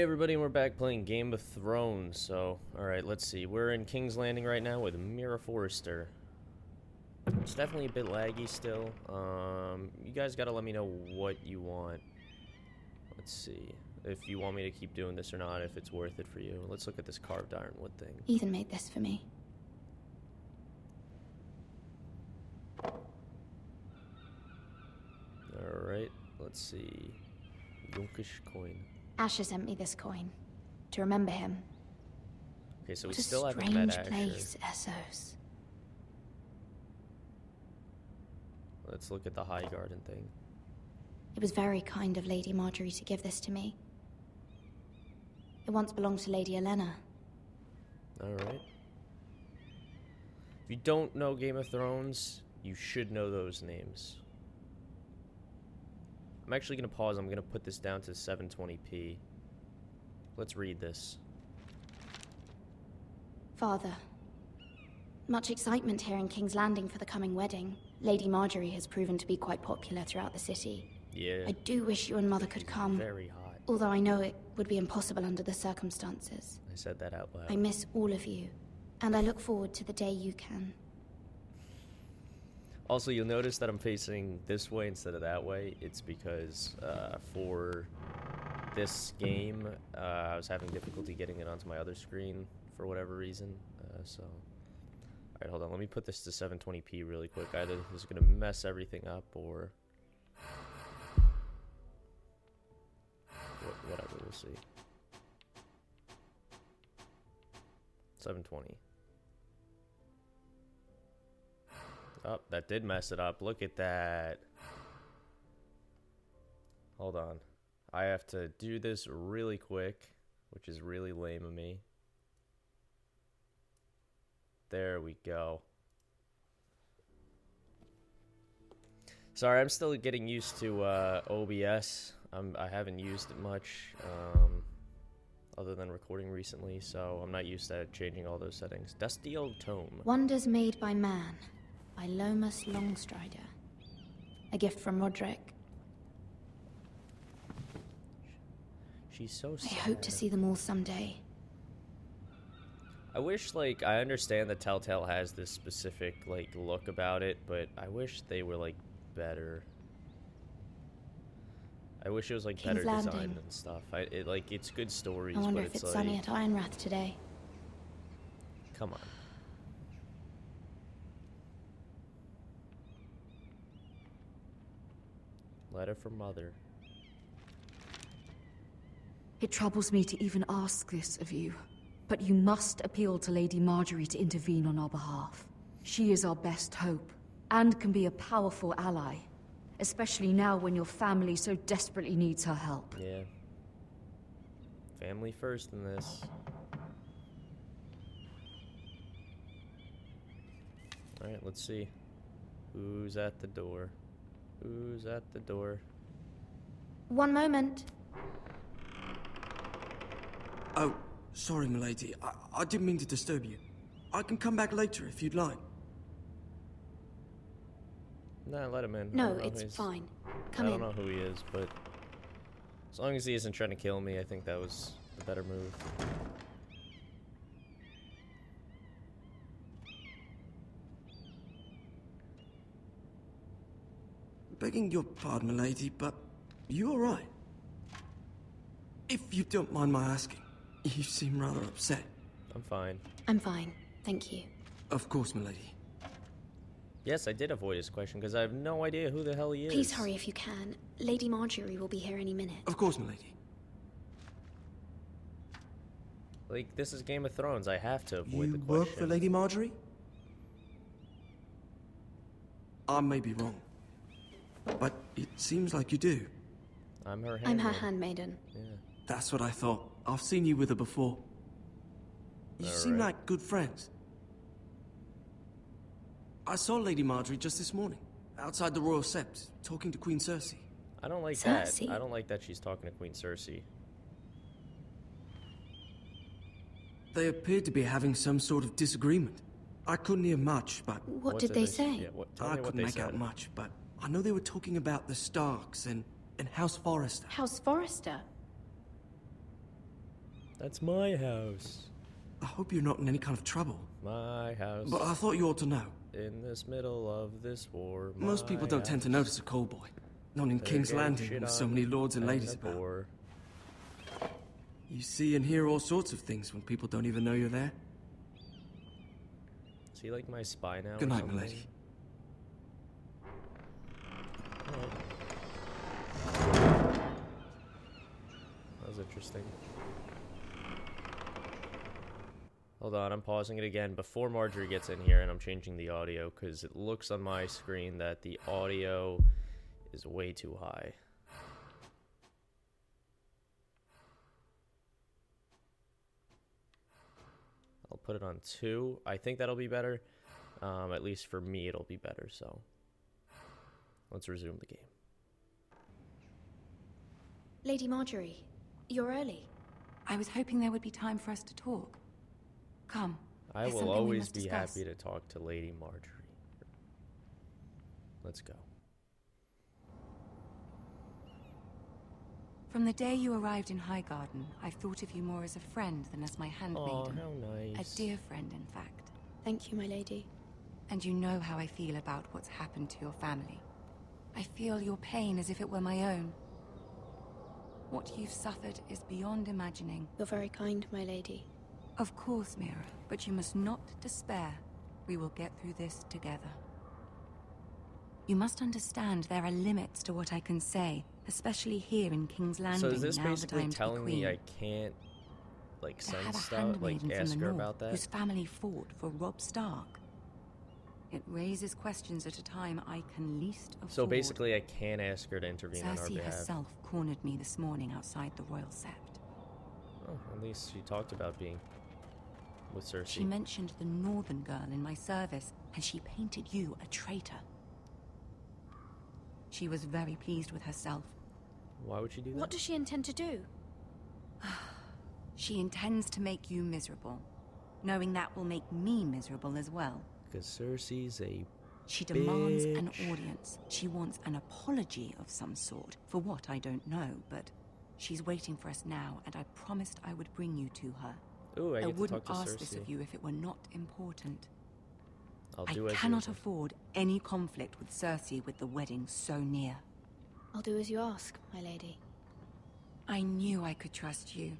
Everybody, and we're back playing Game of Thrones. So, alright, let's see. We're in King's Landing right now with Mira Forrester. It's definitely a bit laggy still. You guys gotta let me know what you want. Let's see. If you want me to keep doing this or not, if it's worth it for you. Let's look at this carved ironwood thing. Ethan made this for me. Alright, let's see. Yunkish coin. Asher sent me this coin to remember him. Okay, so What we still haven't met Asher. strange place, Essos. Let's look at the High Garden thing. It was very kind of Lady Marjorie to give this to me. It once belonged to Lady Olenna. Alright. If you don't know Game of Thrones, you should know those names. I'm actually going to pause. I'm going to put this down to 720p. Let's read this. Father, much excitement here in King's Landing for the coming wedding. Lady Marjorie has proven to be quite popular throughout the city. Yeah. I do wish you and Mother could come. Very hot. Although I know it would be impossible under the circumstances. I said that out loud. I miss all of you, and I look forward to the day you can. Also, you'll notice that I'm facing this way instead of that way. It's because for this game, I was having difficulty getting it onto my other screen for whatever reason. Alright, hold on. Let me put this to 720p really quick. Either this is going to mess everything up or... whatever, we'll see. 720. Oh, that did mess it up. Look at that. Hold on. I have to do this really quick, which is really lame of me. There we go. Sorry, I'm still getting used to OBS. I haven't used it much, other than recording recently, so I'm not used to changing all those settings. Dusty Old Tome. Wonders Made by Man, by Lomas Longstrider. A gift from Roderick. She's so sad. I hope to see them all someday. I wish, like, I understand that Telltale has this specific, like, look about it, but I wish they were, like, better. I wish it was, like, King's better Landing. designed and stuff. It's good stories, I wonder but if it's it's like... sunny at Ironrath today. Come on. Letter from Mother. It troubles me to even ask this of you, but you must appeal to Lady Marjorie to intervene on our behalf. She is our best hope, and can be a powerful ally, especially now when your family so desperately needs her help. Yeah. Family first in this. Alright, let's see. Who's at the door? Who's at the door? One moment. Oh, sorry, milady. I didn't mean to disturb you. I can come back later if you'd like. Nah, let him in. I No, don't know it's who he's- fine. Come I in. don't know who he is, but as long as he isn't trying to kill me, I think that was the better move. Begging your pardon, milady, but you all right? If you don't mind my asking, you seem rather upset. I'm fine. I'm fine, thank you. Of course, milady. Yes, I did avoid his question because I have no idea who the hell he is. Please hurry if you can. Lady Marjorie will be here any minute. Of course, milady. Like, this is Game of Thrones. I have to avoid the You question. work for Lady Marjorie? I may be wrong, but it seems like you do. I'm her I'm her handmaid. handmaiden. Yeah. That's what I thought. I've seen you with her before. You seem Alright. like good friends. I saw Lady Marjorie just this morning, outside the Royal Sept, talking to Queen Cersei. I don't like Cersei? that. I don't like that she's talking to Queen Cersei. They appeared to be having some sort of disagreement. I couldn't hear much, but What did they say? Yeah, tell I me what couldn't they make out said. much, but I know they were talking about the Starks and House Forrester. House Forrester. That's my house. I hope you're not in any kind of trouble. My house. But I thought you ought to know. In this middle of this war. Most people don't tend to notice a call boy. Not in King's Landing with so many lords and ladies about. You see and hear all sorts of things when people don't even know you're there. Is he like my spy now? Good night, milady. That was interesting. Hold on, I'm pausing it again before Marjorie gets in here, and I'm changing the audio because it looks on my screen that the audio is way too high. I'll put it on 2. I think that'll be better. At least for me, it'll be better, so let's resume the game. Lady Marjorie, you're early. I was hoping there would be time for us to talk. Come. I will always be happy to talk to Lady Marjorie. Let's go. From the day you arrived in Highgarden, I've thought of you more as a friend than as my handmaiden. Oh, how nice. A dear friend, in fact. Thank you, my lady. And you know how I feel about what's happened to your family. I feel your pain as if it were my own. What you've suffered is beyond imagining. You're very kind, my lady. Of course, Mira, but you must not despair. We will get through this together. You must understand there are limits to what I can say, especially here in King's Landing. So is this now basically that I'm telling me I can't, like, send stuff, like, ask her about that? Whose family fought for Robb Stark. It raises questions at a time I can least afford. So basically I can't ask her to intervene on our Cersei behalf. herself cornered me this morning outside the Royal Sept. Oh, at least she talked about being with Cersei. She mentioned the Northern girl in my service, and she painted you a traitor. She was very pleased with herself. Why would she do that? What does she intend to do? She intends to make you miserable, knowing that will make me miserable as well. Because Cersei's a She demands bitch. an audience. She wants an apology of some sort. For what, I don't know, but she's waiting for us now, and I promised I would bring you to her. Ooh, I get to wouldn't talk to ask Cersei. this of you if it were not important. I'll I do as you cannot say. afford any conflict with Cersei with the wedding so near. I'll do as you ask, my lady. I knew I could trust you.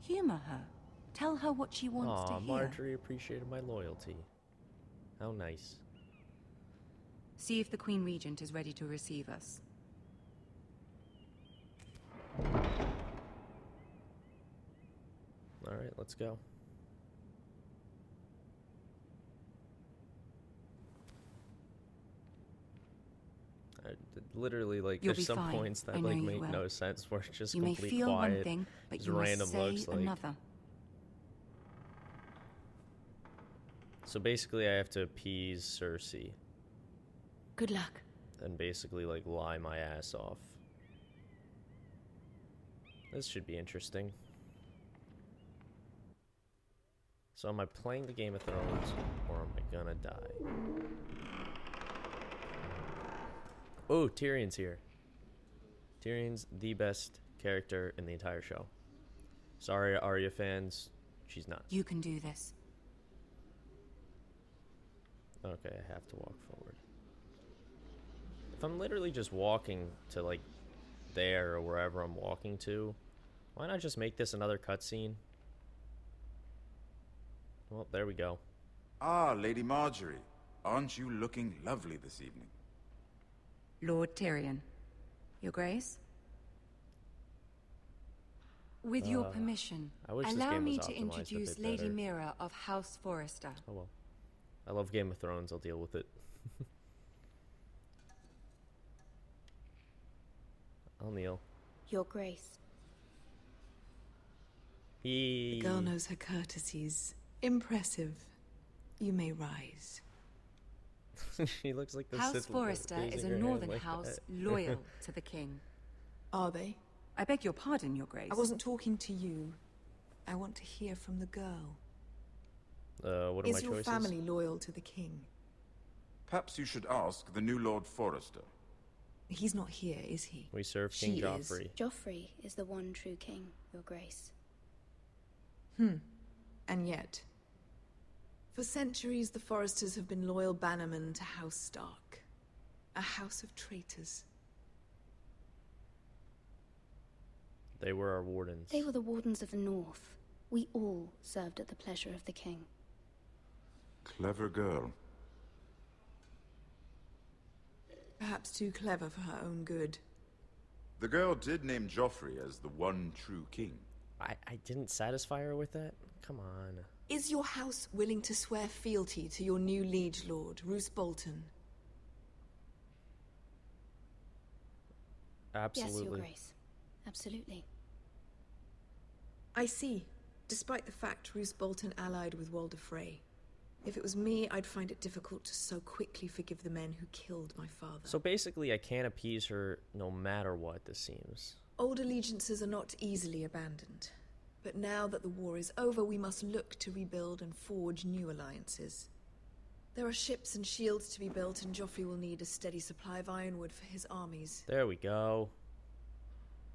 Humor her. Tell her what she wants to Aw, hear. Marjorie appreciated my loyalty. How nice. See if the Queen Regent is ready to receive us. Alright, let's go. Literally, like, You'll there's be some fine. points that, I know like, you make will. no sense where it's just You may complete feel quiet. one thing, but just you random must say looks, like... another. So basically I have to appease Cersei. Good luck. And basically, like, lie my ass off. This should be interesting. So am I playing the Game of Thrones, or am I gonna die? Oh, Tyrion's here. Tyrion's the best character in the entire show. Sorry, Arya fans, she's not. You can do this. Okay, I have to walk forward. If I'm literally just walking to, like, there or wherever I'm walking to, why not just make this another cutscene? Well, there we go. Ah, Lady Marjorie. Aren't you looking lovely this evening? Lord Tyrion. Your Grace? With your permission, I wish this allow game me was to optimized a introduce bit Lady better. Mira of House Forrester. Oh well. I love Game of Thrones, I'll deal with it. I'll kneel. Your Grace. The Girl knows her courtesies. Impressive. You may rise. She looks like the House Sith Forrester is raising a her hand northern like house that. loyal to the king. Are they? I beg your pardon, Your Grace. I wasn't talking to you. I want to hear from the girl. What are my Is your choices? family loyal to the king? Perhaps you should ask the new Lord Forrester. He's not here, is he? We serve She King is. Joffrey. Joffrey is the one true king, Your Grace. And yet, for centuries, the Forresters have been loyal bannermen to House Stark. A house of traitors. They were our wardens. They were the wardens of the North. We all served at the pleasure of the king. Clever girl. Perhaps too clever for her own good. The girl did name Joffrey as the one true king. I didn't satisfy her with that? Come on. Is your house willing to swear fealty to your new liege lord, Roose Bolton? Absolutely. Yes, Your Grace. Absolutely. I see. Despite the fact Roose Bolton allied with Walder Frey. If it was me, I'd find it difficult to so quickly forgive the men who killed my father. So basically, I can't appease her no matter what, this seems. Old allegiances are not easily abandoned. But now that the war is over, we must look to rebuild and forge new alliances. There are ships and shields to be built, and Joffrey will need a steady supply of ironwood for his armies. There we go.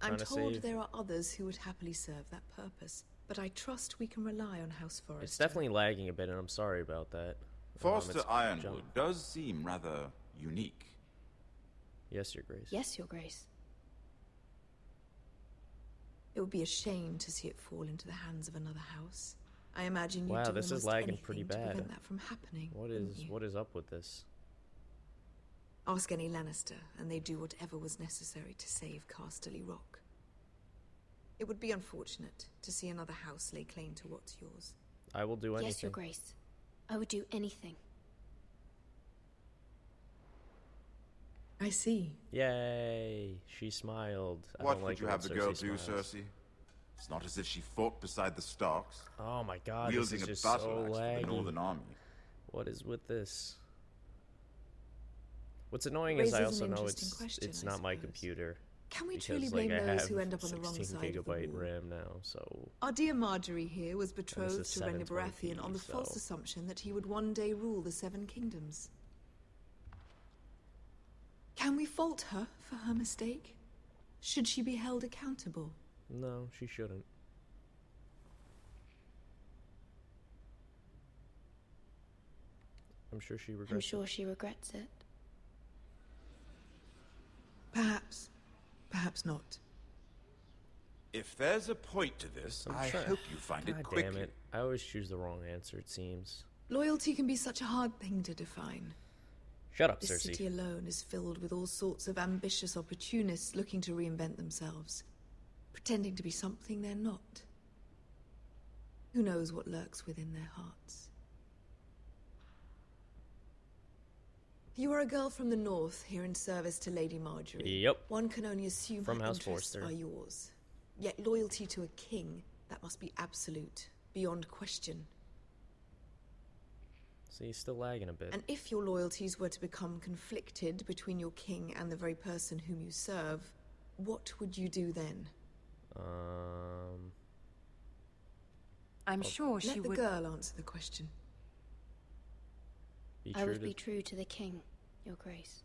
I'm Trying to told save. there are others who would happily serve that purpose, but I trust we can rely on House Forrester. It's definitely lagging a bit, and I'm sorry about that. Forster it's Ironwood jump. does seem rather unique. Yes, Your Grace. Yes, Your Grace. It would be a shame to see it fall into the hands of another house. I imagine you'd Wow, do this is almost lagging anything pretty to bad. prevent that from happening. wouldn't you? What is up with this? Ask any Lannister, and they'd do whatever was necessary to save Casterly Rock. It would be unfortunate to see another house lay claim to what's yours. I will do anything. Yes, Your Grace. I would do anything. I see. Yay! She smiled. I What don't would like you it have when the girl Cersei do, smiles. Cersei? It's not as if she fought beside the Starks, Oh my god, this wielding is a just battle so axe for laggy. the Northern Army. What is with this? What's annoying is I Raises also an know interesting it's question, I not my suppose. computer. Can we Because truly like blame I those have who end up on the wrong 16 side of the gigabyte war? RAM now, so Our dear Marjorie here was is betrothed to Ragnar 720p, Baratheon on the false so- assumption that he would one day rule the Seven Kingdoms. Can we fault her for her mistake? Should she be held accountable? no, she shouldn't. I'm sure she regrets I'm sure it. she regrets it. Perhaps. Perhaps not. If there's a point to this, I'm I trying- hope you find God it damn quickly. it. I always choose the wrong answer, it seems. Loyalty can be such a hard thing to define. Shut up, This city Cersei. alone is filled with all sorts of ambitious opportunists looking to reinvent themselves, pretending to be something they're not. Who knows what lurks within their hearts? You are a girl from the north, here in service to Lady Marjorie. Yep. One can only assume From her House interests Forrester. are yours. Yet loyalty to a king, that must be absolute, beyond question. See, he's still lagging a bit. And if your loyalties were to become conflicted between your king and the very person whom you serve, what would you do then? I'm sure she Let the would. girl answer the question. Be I true would to... be true to the king, Your Grace.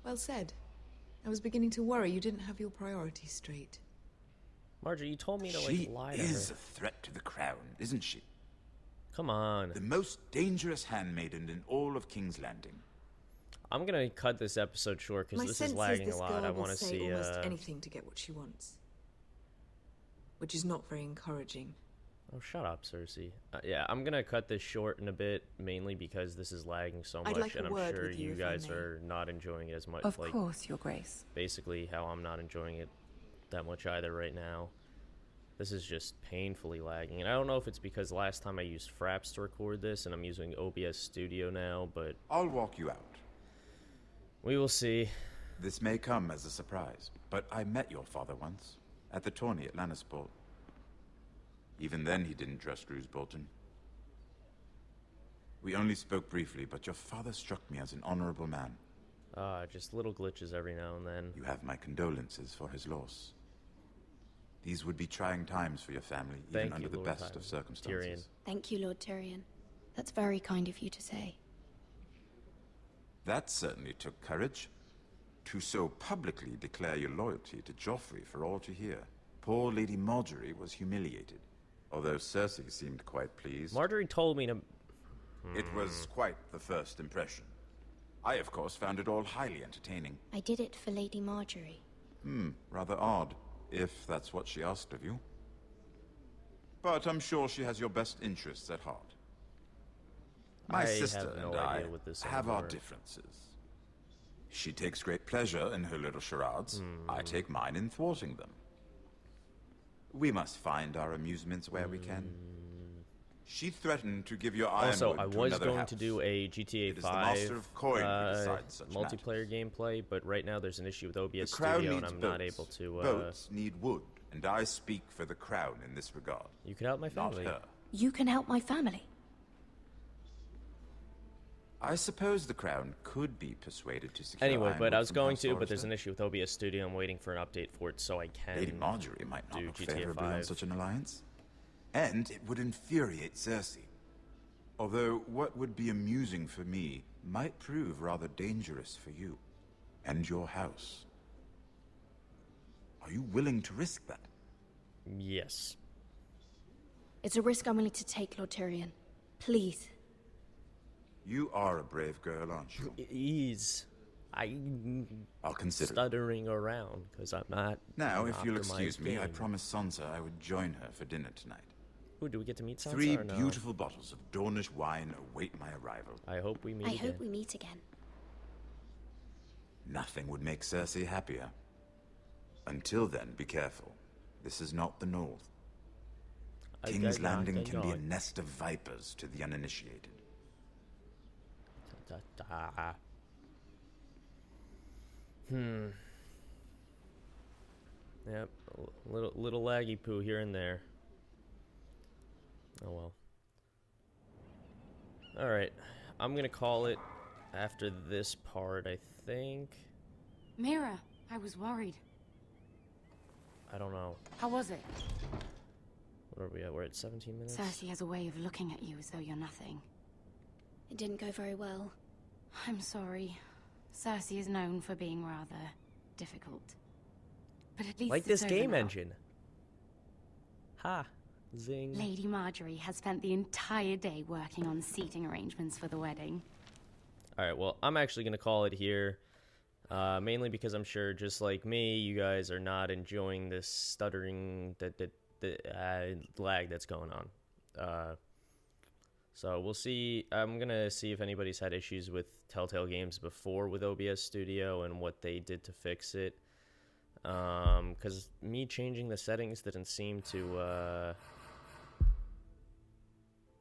Well said. I was beginning to worry you didn't have your priorities straight. Marjorie, you told me to, like, She lie to is her. a threat to the crown, isn't she? Come on. The most dangerous handmaiden in all of King's Landing. I'm gonna cut this episode short because My this sense is lagging this a lot. girl I will want to say see, almost anything to get what she wants. Which is not very encouraging. Oh, shut up, Cersei. Yeah, I'm gonna cut this short in a bit, mainly because this is lagging so I'd much, like a and I'm word sure with you, you if I guys may. are not enjoying it as much. Of like, course, Your Grace. basically how I'm not enjoying it that much either right now. This is just painfully lagging, and I don't know if it's because last time I used Fraps to record this, and I'm using OBS Studio now, but I'll walk you out. we will see. This may come as a surprise, but I met your father once, at the tourney at Lannisport. Even then he didn't trust Roose Bolton. We only spoke briefly, but your father struck me as an honorable man. Just little glitches every now and then. You have my condolences for his loss. These would be trying times for your family, even Thank under you, the Lord best of Tyrion. circumstances. Thank you, Lord Tyrion. That's very kind of you to say. That certainly took courage. To so publicly declare your loyalty to Joffrey for all to hear. Poor Lady Marjorie was humiliated, although Cersei seemed quite pleased. Marjorie told me to... It was quite the first impression. I, of course, found it all highly entertaining. I did it for Lady Marjorie. Rather odd, if that's what she asked of you. But I'm sure she has your best interests at heart. My sister have no and I idea what this is have our for. differences. She takes great pleasure in her little charades. I take mine in thwarting them. We must find our amusements where we can. She threatened to give your ironwood Also, I to was another going house. to do a GTA It is the master 5 of coin who decides such multiplayer gameplay, but right now there's an issue with OBS The crown Studio, and needs I'm boats. not able to... Boats need wood, and I speak for the crown in this regard. You could help my Not family. her. You can help my family. I suppose the crown could be persuaded to secure Anyway, but ironwood I was from going House to, but there's Forrester. an issue with OBS Studio. I'm waiting for an update for it so I can... Lady Marjorie might not do look GTA favorably on 5. such an alliance. And it would infuriate Cersei. Although what would be amusing for me might prove rather dangerous for you and your house. Are you willing to risk that? Yes. It's a risk I'm willing to take, Lord Tyrion. Please. You are a brave girl, aren't you? I'll consider it. Stuttering around because I'm not. Now, an if you'll optimized excuse me, I game. promised Sansa I would join her for dinner tonight. Ooh, do we get to meet Sansa 3 or no? beautiful bottles of Dornish wine await my arrival. I hope we meet I again. hope we meet again. Nothing would make Cersei happier. Until then, be careful. This is not the North. King's Landing can be a nest of vipers to the uninitiated. Yep, a little laggy poo here and there. Oh well. Alright, I'm gonna call it after this part, I think. Mira, I was worried. I don't know. How was it? What are we at? We're at 17 minutes? Cersei has a way of looking at you as though you're nothing. It didn't go very well. I'm sorry. Cersei is known for being rather difficult. But at least Like it's this over game now. engine. Ha. Zing. Lady Marjorie has spent the entire day working on seating arrangements for the wedding. Alright, well, I'm actually going to call it here. Mainly because I'm sure, just like me, you guys are not enjoying this stuttering lag that's going on. So we'll see. I'm going to see if anybody's had issues with Telltale Games before with OBS Studio and what they did to fix it. Because me changing the settings didn't seem to...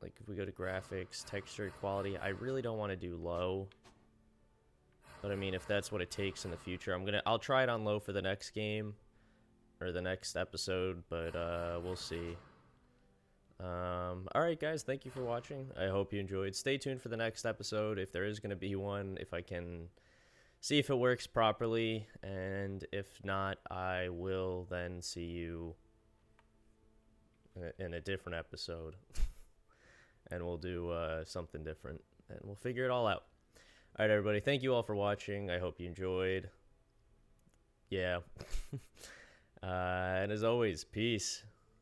like, if we go to graphics, texture, quality, I really don't want to do low. But I mean, if that's what it takes in the future, I'll try it on low for the next game or the next episode, but we'll see. Alright guys, thank you for watching. I hope you enjoyed. Stay tuned for the next episode if there is going to be one, if I can see if it works properly, and if not, I will then see you in a different episode. And we'll do something different, and we'll figure it all out. Alright everybody, thank you all for watching. I hope you enjoyed. Yeah. And as always, peace.